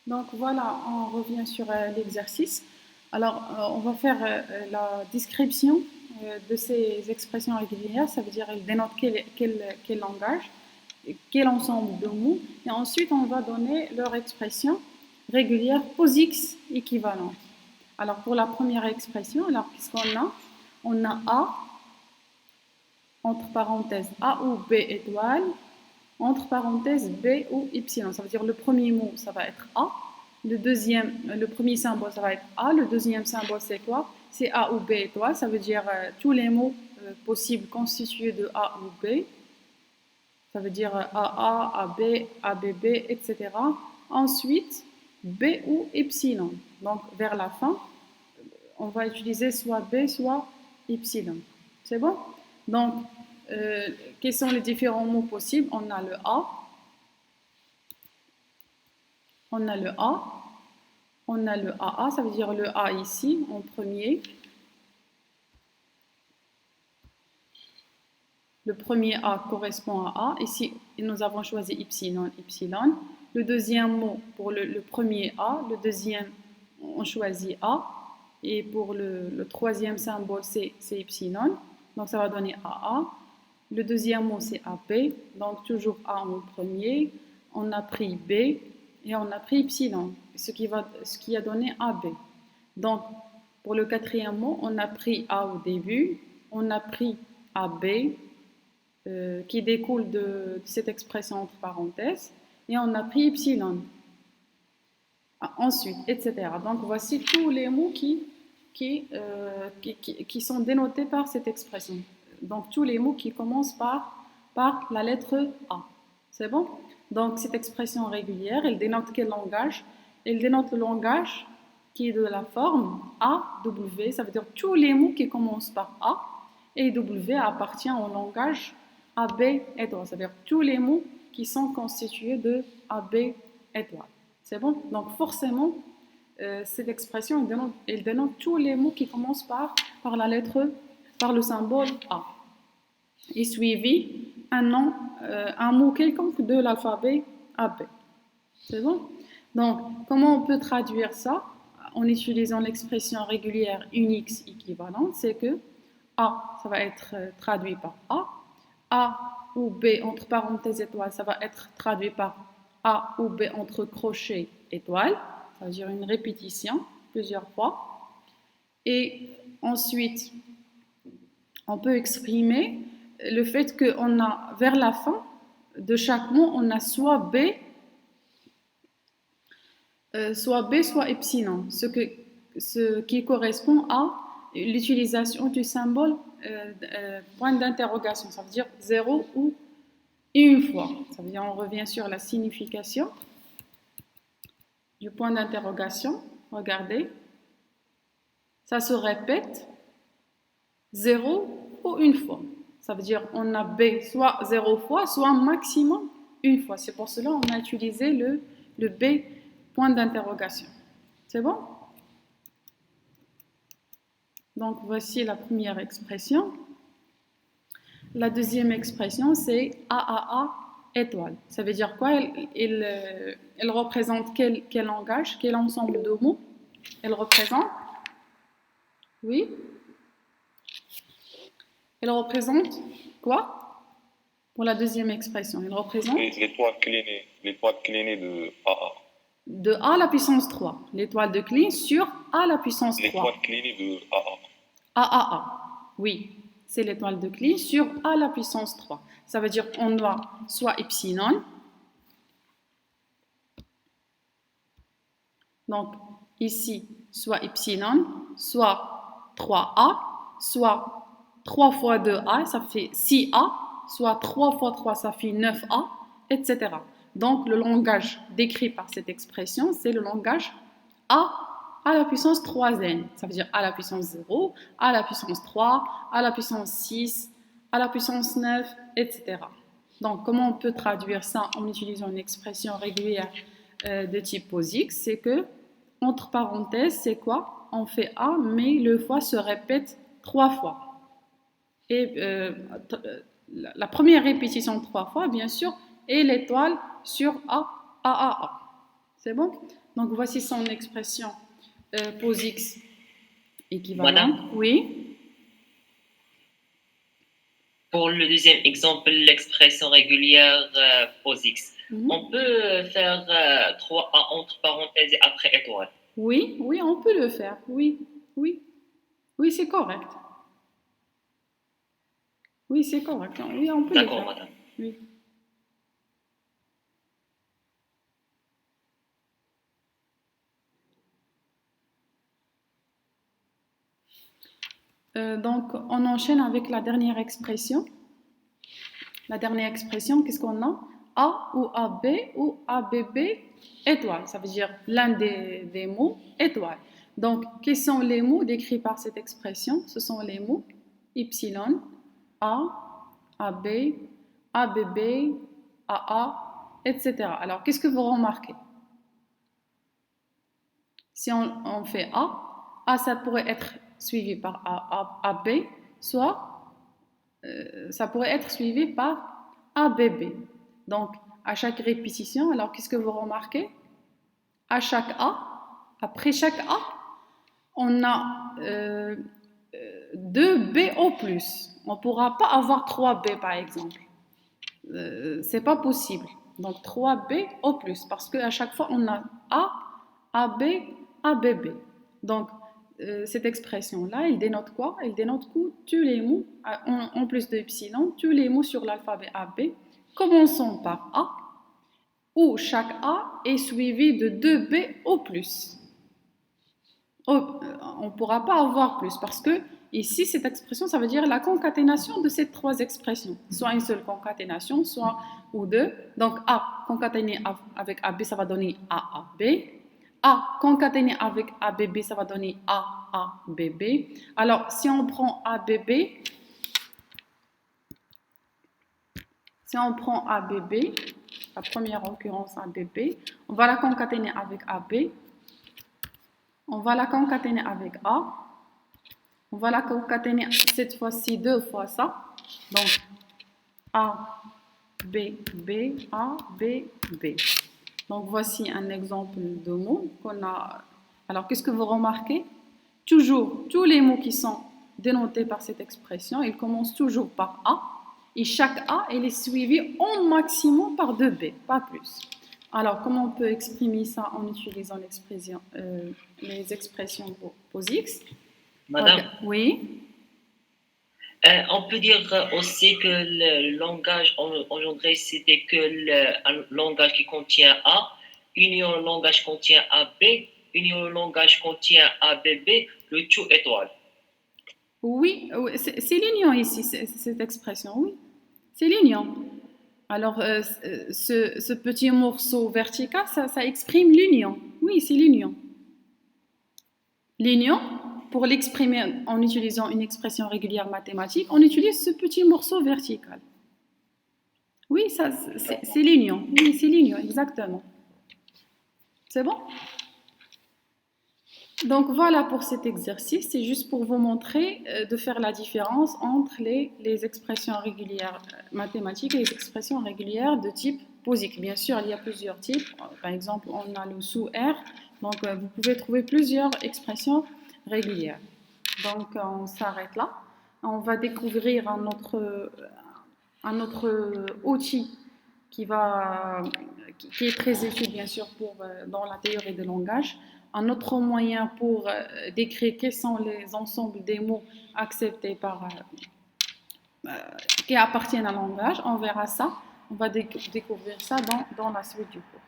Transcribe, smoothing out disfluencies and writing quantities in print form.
Donc voilà, on revient sur l'exercice. Alors, on va faire la description de ces expressions régulières. Ça veut dire elles dénotent quel langage, quel ensemble de mots. Et ensuite, on va donner leur expression régulière POSIX équivalente. Alors, pour la première expression, alors qu'est-ce qu'on a? On a A, entre parenthèses A ou B étoile, entre parenthèses B ou Y. Ça veut dire le premier mot, ça va être A. Le premier symbole, ça va être A. Le deuxième symbole, c'est quoi? C'est A ou B étoile. Ça veut dire tous les mots possibles constitués de A ou B. Ça veut dire AA, AB, ABB, etc. Ensuite, B ou Y. Donc, vers la fin, on va utiliser soit B, soit Y. C'est bon? Donc, quels sont les différents mots possibles? On a le A, on a le A, on a le AA, ça veut dire le A ici, en premier. Le premier A correspond à A. Ici, nous avons choisi Y, Y. Le deuxième mot pour le premier A, le deuxième, on choisit A. Et pour le troisième symbole, c'est Y. Donc, ça va donner AA. Le deuxième mot, c'est AB. Donc, toujours A en premier. On a pris B et on a pris Y, ce qui a donné AB. Donc, pour le quatrième mot, on a pris A au début. On a pris AB, qui découle de cette expression entre parenthèses, et on a pris Y. Ensuite, etc. Donc, voici tous les mots qui sont dénotés par cette expression. Donc, tous les mots qui commencent par la lettre A. C'est bon? Donc, cette expression régulière, elle dénote quel langage? Elle dénote le langage qui est de la forme A, W. Ça veut dire tous les mots qui commencent par A. Et W appartient au langage AB étoile. C'est-à-dire tous les mots qui sont constitués de AB étoile. C'est bon? Donc, forcément, cette expression, elle dénote tous les mots qui commencent par la lettre, par le symbole A. Et suivi un mot quelconque de l'alphabet AB. C'est bon? Donc, comment on peut traduire ça en utilisant l'expression régulière Unix équivalente? C'est que A, ça va être traduit par A ou B entre parenthèses étoiles, ça va être traduit par A ou B entre crochets étoiles, ça veut dire une répétition plusieurs fois. Et ensuite, on peut exprimer le fait qu'on a, vers la fin de chaque mot, on a soit B, soit epsilon, ce qui correspond à l'utilisation du symbole point d'interrogation. Ça veut dire 0 ou une fois. Ça veut dire on revient sur la signification du point d'interrogation. Regardez, ça se répète 0 ou une fois. Ça veut dire on a B soit 0 fois, soit maximum une fois. C'est pour cela qu'on a utilisé le B point d'interrogation. C'est bon? Donc, voici la première expression. La deuxième expression, c'est AAA étoile. Ça veut dire quoi? Elle représente quel langage? Quel ensemble de mots? Elle représente? Oui? Elle représente quoi? Pour la deuxième expression, elle représente? L'étoile clinée de AA. De A à la puissance 3. L'étoile de Kleene sur A à la puissance 3. L'étoile clinée de AA. AAA. Oui, c'est l'étoile de Kleene sur A à la puissance 3. Ça veut dire qu'on doit soit epsilon. Donc, ici, soit epsilon, soit 3A, soit 3 fois 2A, ça fait 6A, soit 3 fois 3, ça fait 9A, etc. Donc, le langage décrit par cette expression, c'est le langage A à la puissance 3n. Ça veut dire A à la puissance 0, A à la puissance 3, A à la puissance 6, A à la puissance 9, etc. Donc, comment on peut traduire ça en utilisant une expression régulière de type POSIX? C'est que, entre parenthèses, c'est quoi? On fait A, mais le fois se répète 3 fois. Et la première répétition 3 fois, bien sûr, est l'étoile sur A, A, A, A. C'est bon? Donc, voici son expression POSIX équivalente. Madame? Oui. Pour le deuxième exemple, l'expression régulière POSIX, on peut faire 3A entre parenthèses et après étoile. Oui, oui, on peut le faire. Oui, oui. Oui, c'est correct. Oui, c'est correct. Oui, on peut le faire. D'accord, madame. Oui. Donc, on enchaîne avec la dernière expression. La dernière expression, qu'est-ce qu'on a? A ou AB ou ABB étoile. Ça veut dire l'un des mots étoile. Donc, quels sont les mots décrits par cette expression? Ce sont les mots Y, A, AB, ABB, AA, etc. Alors, qu'est-ce que vous remarquez? Si on fait A, ça pourrait être suivi par AB, soit ça pourrait être suivi par ABB. Donc, à chaque répétition, alors qu'est-ce que vous remarquez? À chaque A, après chaque A, on a 2 B au plus. On ne pourra pas avoir 3 B par exemple. C'est pas possible. Donc 3 B au plus, parce qu'à chaque fois, on a A, AB, ABB. Donc, cette expression-là, elle dénote quoi? Elle dénote que tous les mots, en plus de epsilon, tous les mots sur l'alphabet AB, commençons par A, où chaque A est suivi de 2 B au plus. On ne pourra pas avoir plus, parce que ici, cette expression, ça veut dire la concaténation de ces trois expressions. Soit une seule concaténation, soit ou deux. Donc, A concaténé avec AB, ça va donner AAB. A concaténé avec ABB, ça va donner AABB. Alors, si on prend ABB, la première occurrence ABB, on va la concaténer avec AB. On va la concaténer avec A. On va la concaténer cette fois-ci 2 fois ça. Donc, A, B, B, A, B, B. Donc, voici un exemple de mots qu'on a. Alors, qu'est-ce que vous remarquez? Toujours, tous les mots qui sont dénotés par cette expression, ils commencent toujours par A. Et chaque A, elle est suivie au maximum par 2 B, pas plus. Alors, comment on peut exprimer ça en utilisant les expressions POSIX? Madame? Oui. On peut dire aussi que le langage engendré, c'était que un langage qui contient A, union langage contient AB, union langage contient ABB, le tout étoile. Oui, c'est l'union ici, cette expression, oui. C'est l'union. Alors, ce petit morceau vertical, ça exprime l'union. Oui, c'est l'union. L'union, pour l'exprimer en utilisant une expression régulière mathématique, on utilise ce petit morceau vertical. Oui, ça, c'est l'union. Oui, c'est l'union, exactement. C'est bon? Donc voilà pour cet exercice, c'est juste pour vous montrer de faire la différence entre les expressions régulières mathématiques et les expressions régulières de type POSIX. Bien sûr, il y a plusieurs types. Par exemple, on a le sous-R. Donc vous pouvez trouver plusieurs expressions régulières. Donc on s'arrête là. On va découvrir un autre outil qui est très utile bien sûr dans la théorie des langages. Un autre moyen pour décrire quels sont les ensembles des mots acceptés qui appartiennent à un langage, on verra ça, on va découvrir ça dans la suite du cours.